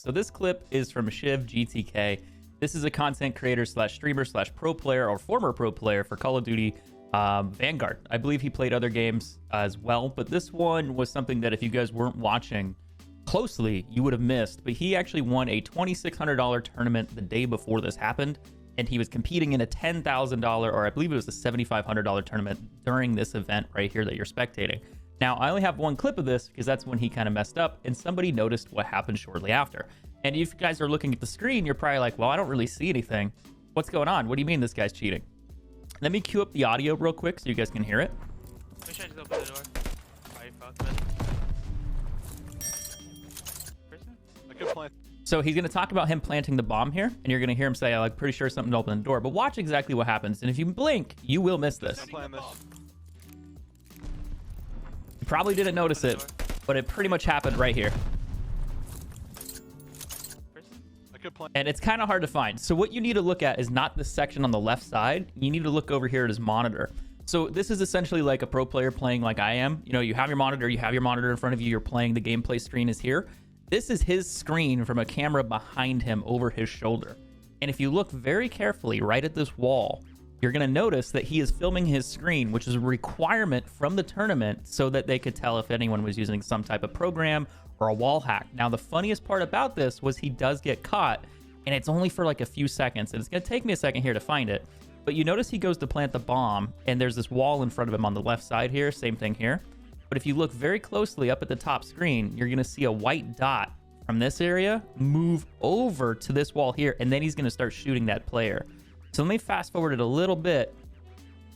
So this clip is from Shiv GTK. This is a content creator slash streamer slash pro player or former pro player for Call of Duty Vanguard. I believe he played other games as well, but this one was something that if you guys weren't watching closely, you would have missed. But he actually won a $2,600 tournament the day before this happened, and he was competing in a $10,000, or I believe it was a $7,500 tournament during this event right here that you're spectating. Now, I only have one clip of this because that's when he kind of messed up and somebody noticed what happened shortly after. And if you guys are looking at the screen, you're probably like, well, I don't really see anything. What's going on? What do you mean this guy's cheating? Let me cue up the audio real quick so you guys can hear it. Make sure I just open the door. Alright, fuck, man. Person? A good plan. So he's going to talk about him planting the bomb here, and you're going to hear him say, I'm like, pretty sure something to open the door. But watch exactly what happens. And if you blink, you will miss this. Plan this. You probably didn't notice it, but it pretty much happened right here. Person? A good plan. And it's kind of hard to find. So what you need to look at is not this section on the left side. You need to look over here at his monitor. So this is essentially like a pro player playing like I am. You know, you have your monitor in front of you. You're playing, the gameplay screen is here. This is his screen from a camera behind him over his shoulder. And if you look very carefully right at this wall, you're going to notice that he is filming his screen, which is a requirement from the tournament so that they could tell if anyone was using some type of program or a wall hack. Now, the funniest part about this was he does get caught, and it's only for like a few seconds. And it's going to take me a second here to find it. But you notice he goes to plant the bomb, and there's this wall in front of him on the left side here. Same thing here. But if you look very closely up at the top screen, you're going to see a white dot from this area move over to this wall here, and then he's going to start shooting that player. So let me fast forward it a little bit,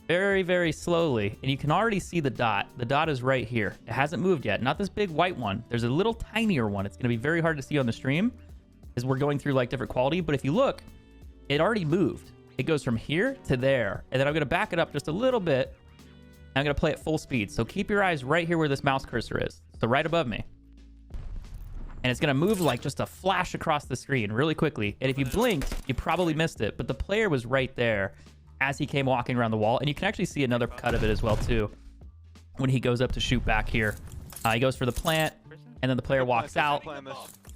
very, very slowly, and you can already see the dot. The dot is right here. It hasn't moved yet. Not this big white one. There's a little tinier one. It's going to be very hard to see on the stream as we're going through like different quality. But if you look, it already moved. It goes from here to there. And then I'm going to back it up just a little bit. I'm going to play at full speed. So keep your eyes right here where this mouse cursor is. So right above me. And it's going to move like just a flash across the screen really quickly. And if you blinked, you probably missed it. But the player was right there as he came walking around the wall. And you can actually see another cut of it as well, too, when he goes up to shoot back here. He goes for the plant, and then the player walks out.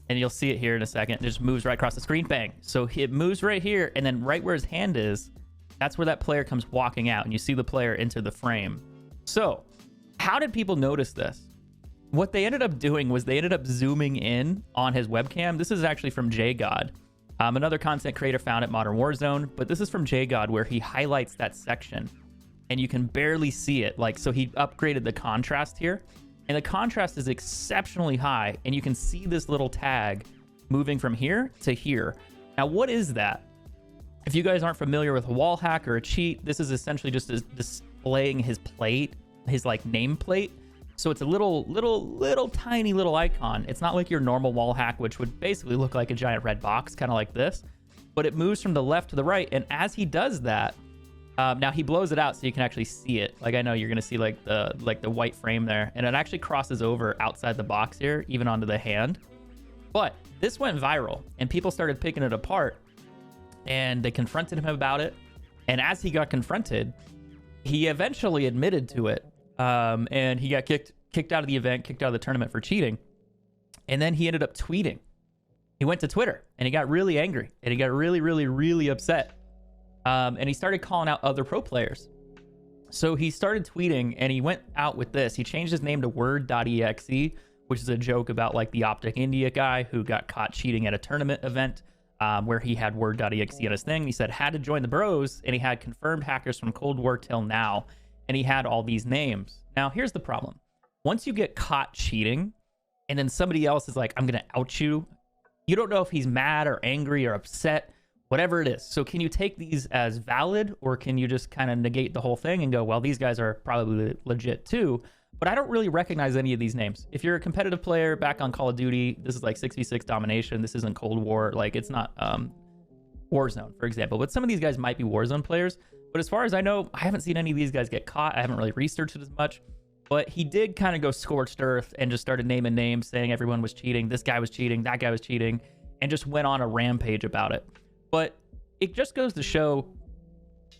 And you'll see it here in a second. It just moves right across the screen. Bang. So it moves right here. And then right where his hand is, that's where that player comes walking out. And you see the player enter the frame. So how did people notice this? What they ended up doing was they ended up zooming in on his webcam. This is actually from JGod. Another content creator found at Modern Warzone, but this is from JGod where he highlights that section and you can barely see it. Like, so he upgraded the contrast here, and the contrast is exceptionally high, and you can see this little tag moving from here to here. Now, what is that? If you guys aren't familiar with a wall hack or a cheat, this is essentially just displaying his plate, his like nameplate. So it's a little tiny little icon. It's not like your normal wall hack, which would basically look like a giant red box, kind of like this, but it moves from the left to the right. And as he does that, now he blows it out so you can actually see it. Like, I know you're going to see like the white frame there, and it actually crosses over outside the box here, even onto the hand. But this went viral and people started picking it apart, and they confronted him about it. And as he got confronted, he eventually admitted to it. And he got kicked out of the event, kicked out of the tournament for cheating. And then he ended up tweeting. He went to Twitter and he got really angry and he got really, really, really upset. And he started calling out other pro players. So he started tweeting and he went out with this. He changed his name to Word.exe, which is a joke about like the Optic India guy who got caught cheating at a tournament event, where he had Word.exe on his thing. He said, had to join the bros, and he had confirmed hackers from Cold War till now. And he had all these names. Now, here's the problem. Once you get caught cheating, and then somebody else is like, I'm going to out you, you don't know if he's mad or angry or upset, whatever it is. So can you take these as valid, or can you just kind of negate the whole thing and go, well, these guys are probably legit too? But I don't really recognize any of these names. If you're a competitive player back on Call of Duty, this is like 6v6 domination. This isn't Cold War. Like, it's not Warzone, for example. But some of these guys might be Warzone players. But as far as I know, I haven't seen any of these guys get caught. I haven't really researched it as much. But he did kind of go scorched earth and just started naming names, saying everyone was cheating. This guy was cheating. That guy was cheating. And just went on a rampage about it. But it just goes to show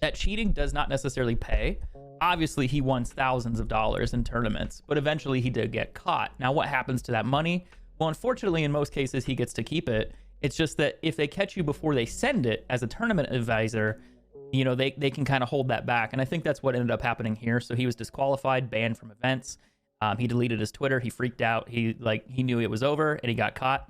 that cheating does not necessarily pay. Obviously, he won thousands of dollars in tournaments, but eventually he did get caught. Now, what happens to that money? Well, unfortunately, in most cases, he gets to keep it. It's just that if they catch you before they send it as a tournament advisor, you know, they can kind of hold that back. And I think that's what ended up happening here. So he was disqualified, banned from events. He deleted his Twitter. He freaked out. He knew it was over and he got caught.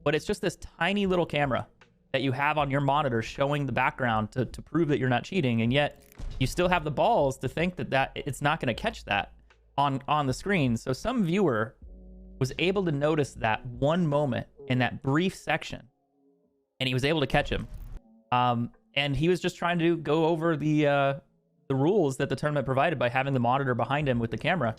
But it's just this tiny little camera that you have on your monitor showing the background to prove that you're not cheating. And yet you still have the balls to think that it's not going to catch that on the screen. So some viewer was able to notice that one moment in that brief section, and he was able to catch him. And he was just trying to go over the rules that the tournament provided by having the monitor behind him with the camera.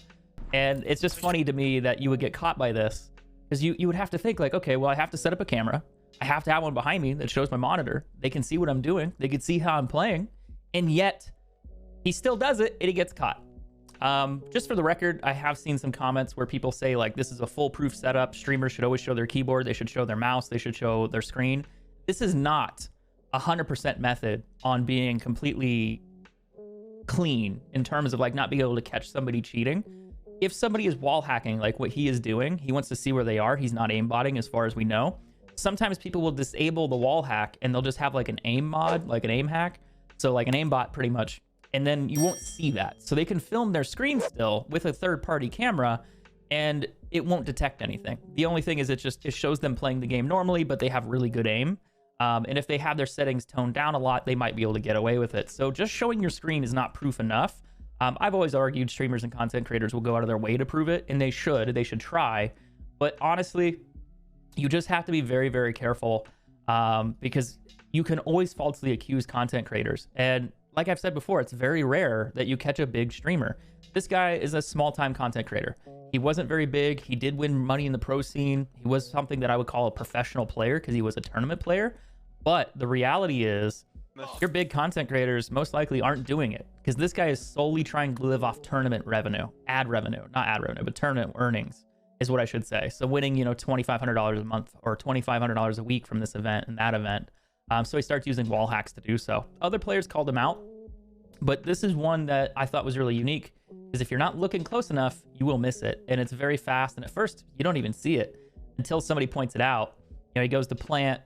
And it's just funny to me that you would get caught by this, because you would have to think like, okay, well, I have to set up a camera. I have to have one behind me that shows my monitor. They can see what I'm doing. They can see how I'm playing. And yet he still does it and he gets caught. Just for the record, I have seen some comments where people say like, this is a foolproof setup. Streamers should always show their keyboard. They should show their mouse. They should show their screen. This is not 100% method on being completely clean in terms of like not being able to catch somebody cheating. If somebody is wall hacking like what he is doing, he wants to see where they are. He's not aimbotting as far as we know. Sometimes people will disable the wall hack and they'll just have like an aim mod, like an aim hack. So like an aimbot pretty much. And then you won't see that. So they can film their screen still with a third-party camera and it won't detect anything. The only thing is it shows them playing the game normally, but they have really good aim. And if they have their settings toned down a lot, they might be able to get away with it. So just showing your screen is not proof enough. I've always argued streamers and content creators will go out of their way to prove it, and they should try. But honestly, you just have to be very, very careful because you can always falsely accuse content creators. And like I've said before, it's very rare that you catch a big streamer. This guy is a small-time content creator. He wasn't very big. He did win money in the pro scene. He was something that I would call a professional player because he was a tournament player. But the reality is, your big content creators most likely aren't doing it because this guy is solely trying to live off tournament revenue, not ad revenue, but tournament earnings is what I should say. So winning, you know, $2,500 a month or $2,500 a week from this event and that event. So he starts using wall hacks to do so. Other players called him out, but this is one that I thought was really unique because if you're not looking close enough, you will miss it. And it's very fast. And at first you don't even see it until somebody points it out. You know, he goes to plant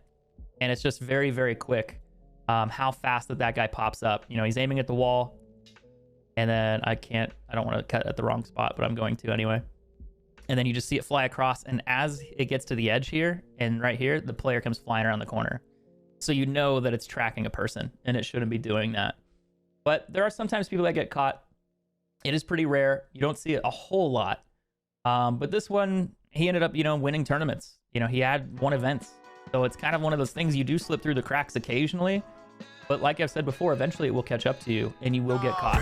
and it's just very, very quick. How fast that guy pops up. You know, he's aiming at the wall and then I don't want to cut at the wrong spot, but I'm going to anyway. And then you just see it fly across. And as it gets to the edge here and right here, the player comes flying around the corner. So you know that it's tracking a person and it shouldn't be doing that. But there are sometimes people that get caught. It is pretty rare. You don't see it a whole lot. But this one, he ended up, you know, winning tournaments. You know, he had won events. So it's kind of one of those things you do slip through the cracks occasionally. But like I've said before, eventually it will catch up to you and you will get caught.